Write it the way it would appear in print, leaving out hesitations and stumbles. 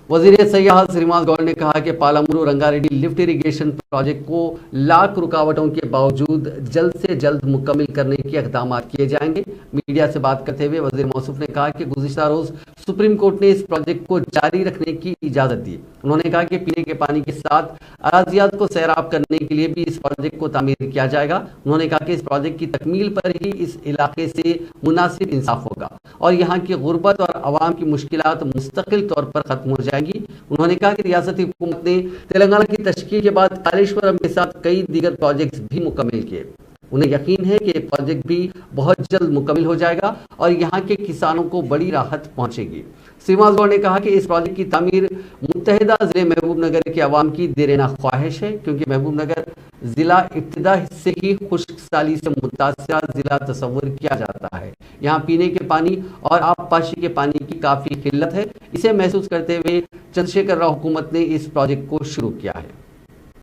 وزیر سیاحت श्रीनिवास गौड़ ने कहा कि पालामुरु रंगारेड्डी लिफ्ट इरिगेशन प्रोजेक्ट को लाख रुकावटों के बावजूद जल्द से जल्द मुकम्मल करने के इक़दाम किए जाएंगे। मीडिया से बात करते हुए वजीर मौसूफ ने कहा कि गुज़िश्ता रोज सुप्रीम कोर्ट ने इस प्रोजेक्ट को जारी रखने की इजाज़त दी। उन्होंने कहा कि पीने के पानी के साथ अराजियात को सैराब करने के लिए भी इस प्रोजेक्ट को तामीर किया जाएगा। उन्होंने कहा कि इस प्रोजेक्ट की तकमील पर ही इस इलाके से मुनासिब इंसाफ होगा और यहाँ की गुर्बत और आवाम की मुश्किलात मुस्तकिल तौर पर ख़त्म हो जाएंगी। उन्होंने कहा कि रियासती हुकूमत ने तेलंगाना की तश्कील के बाद कालेश्वरम के साथ कई दीगर प्रोजेक्ट्स भी मुकम्मल किए। उन्हें यकीन है कि प्रोजेक्ट भी बहुत जल्द मुकम्मल हो जाएगा और यहाँ के किसानों को बड़ी राहत पहुँचेगी। श्रीनिवास गौड़ ने कहा कि इस प्रोजेक्ट की तामीर मुत्तहिदा ज़िले महबूब नगर के अवाम की देरेना ख्वाहिश है, क्योंकि महबूब नगर ज़िला इब्तिदा से ही खुश्क साली से मुतासरा ज़िला तस्वुर किया जाता है। यहाँ पीने के पानी और आबपाशी के पानी की काफ़ी किल्लत है। इसे महसूस करते हुए चंद्रशेखर राव हुकूमत ने इस प्रोजेक्ट को शुरू किया है।